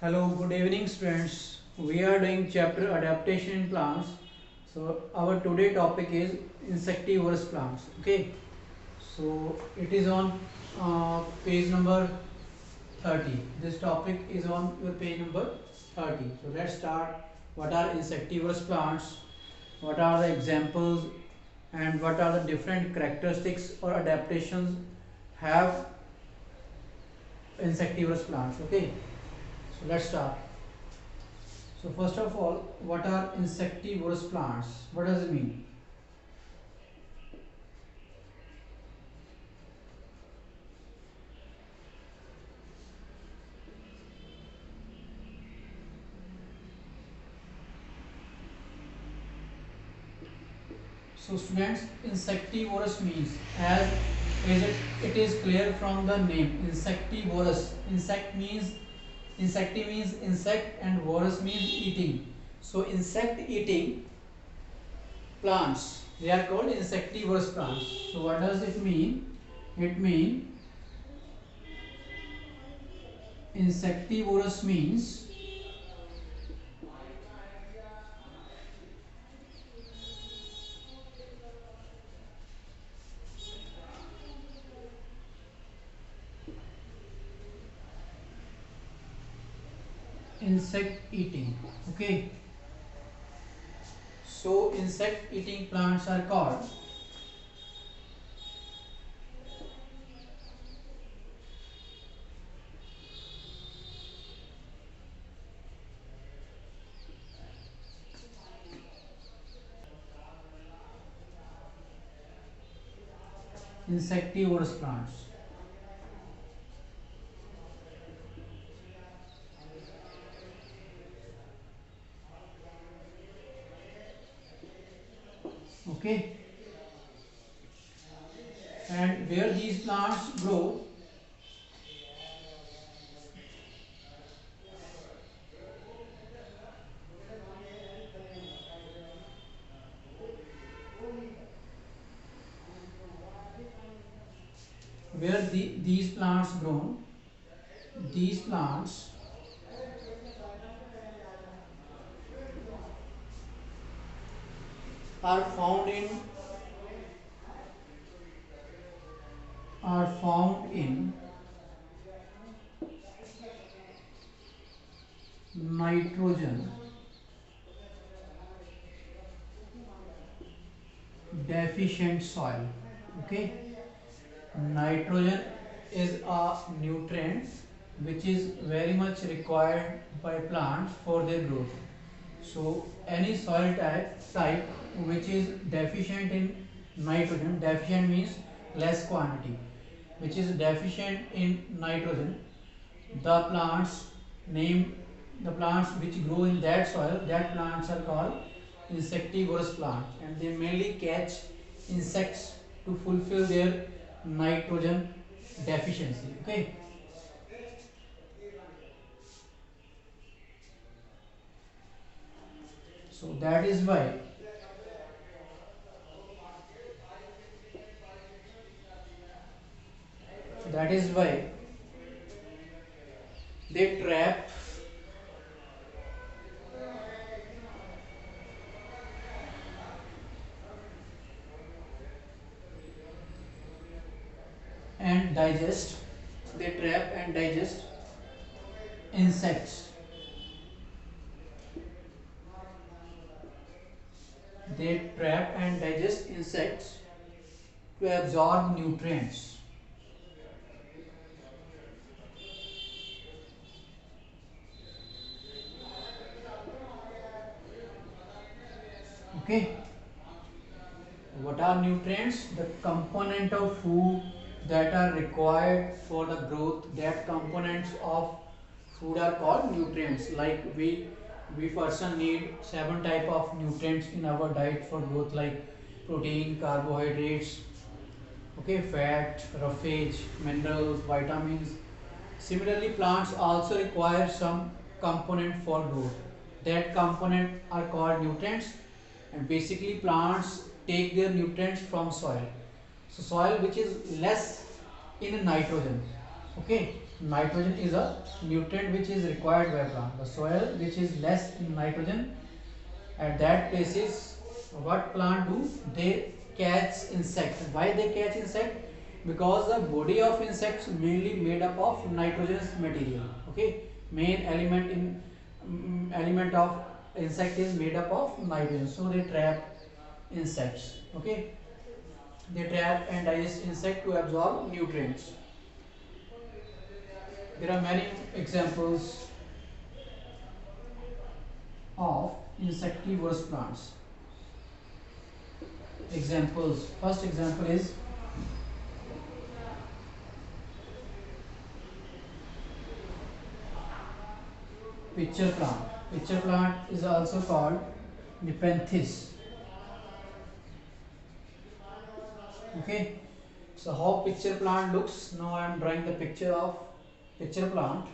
Hello, good evening students. We are doing chapter adaptation in plants. So our today topic is insectivorous plants. Okay. So it is on page number 30. This topic is on your page number 30. So let's start. What are insectivorous plants? What are the examples and what are the different characteristics or adaptations have insectivorous plants? Okay. So let's start. So first of all, what are insectivorous plants? What does it mean? So students, insectivorous means as it is clear from the name insectivorous. Insecti means insect and vorous means eating. So insect eating plants, they are called insectivorous plants. So what does it mean? It means insectivorous means insect eating. Okay. So insect eating plants are called insectivorous plants. Okay. And where these plants grow, these plants grow, these plants are found in nitrogen deficient soil. Okay. Nitrogen is a nutrient which is very much required by plants for their growth. So any soil type which is deficient in nitrogen, deficient means less quantity, which is deficient in nitrogen, the plants name the plants which grow in that soil, that plants are called insectivorous plants, and they mainly catch insects to fulfill their nitrogen deficiency. Okay. So that is why they trap and digest they trap and digest insects. They trap and digest insects to absorb nutrients. Okay. What are nutrients? The component of food that are required for the growth. That components of food are called nutrients. Like we person need 7 type of nutrients in our diet for growth, like protein, carbohydrates, okay, fat, roughage, minerals, vitamins. Similarly, plants also require some component for growth. That component are called nutrients, and basically plants take their nutrients from soil. So soil which is less in nitrogen. Okay. nitrogen is a nutrient which is required by plant. The soil which is less in nitrogen, at that places, what plant do? They catch insect. Why they catch insect? Because the body of insects mainly made up of nitrogenous material. Okay, main element in element of insect is made up of nitrogen, so they trap insects. Okay, they trap and digest insect to absorb nutrients. There are many examples of insectivorous plants. Examples. First example is pitcher plant. Pitcher plant is also called Nepenthes. Okay. So how pitcher plant looks? Now I am drawing the picture of pitcher plant.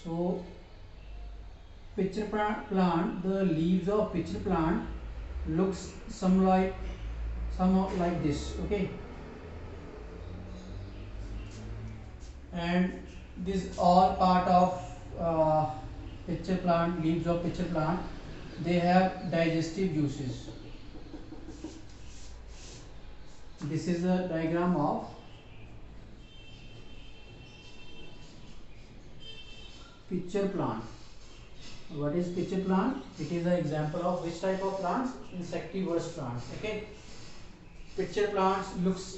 So pitcher plant, the leaves of pitcher plant looks somewhat like this. Okay, and this all part of pitcher plant, leaves of pitcher plant, they have digestive juices. This is a diagram of pitcher plant. What is pitcher plant? It is an example of which type of plants? Insectivorous plants. Okay, pitcher plants looks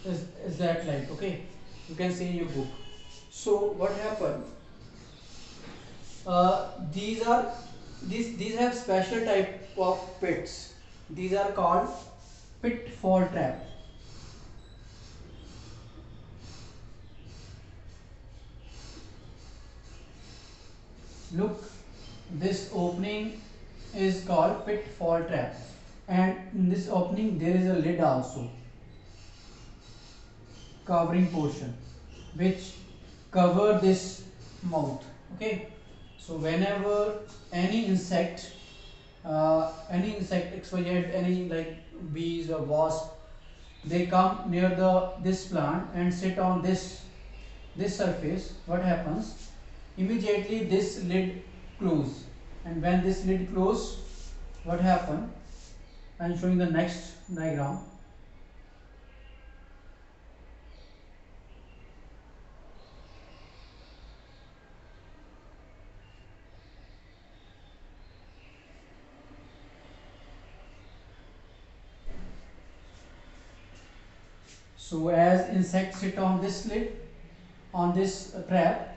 is that like, okay, you can see in your book. So what happened? These have special type of pits. These are called pitfall trap. Look, this opening is called pitfall trap, and in this opening there is a lid also, covering portion, which cover this mouth. Okay, so whenever any insect exfoliate, any like bees or wasp, they come near this plant and sit on this surface, what happens? Immediately this lid close, and when this lid close, what happen? I am showing the next diagram. So as insects sit on this lid, on this trap,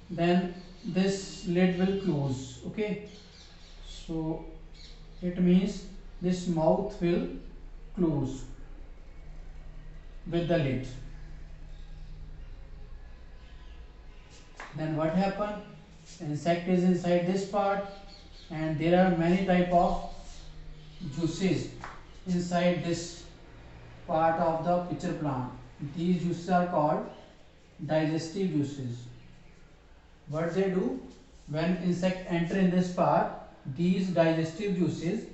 then this lid will close. Okay, so it means this mouth will close with the lid. Then what happen? Insect is inside this part, and there are many type of juices inside this part of the pitcher plant. These juices are called digestive juices. What they do? When insect enter in this part, these digestive juices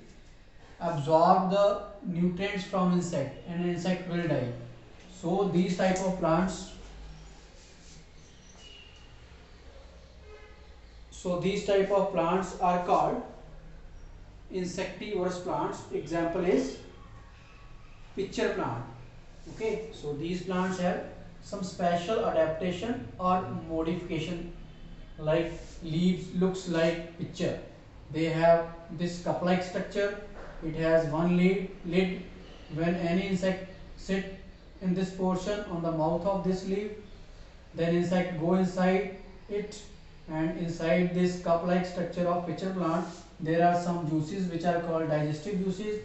absorb the nutrients from insect, and insect will die. So these type of plants are called insectivorous plants. Example is pitcher plant. Okay, so these plants have some special adaptation or modification, like leaves looks like pitcher. They have this cup-like structure. It has one lid. When any insect sit in this portion on the mouth of this leaf, then insect go inside it, and inside this cup-like structure of pitcher plant, there are some juices which are called digestive juices.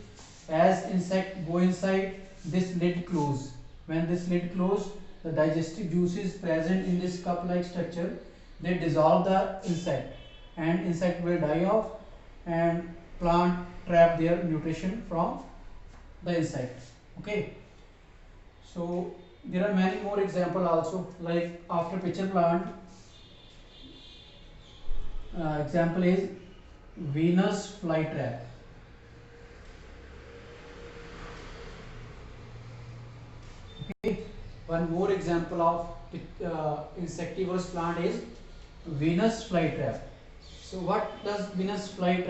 As insect go inside, this lid close. When this lid close, the digestive juices present in this cup-like structure, they dissolve the insect, and insect will die off, and plant trap their nutrition from the insect. Okay, so there are many more example also, like after pitcher plant, example is Venus flytrap. Okay, one more example of insectivorous plant is Venus flytrap. So what does Venus flytrap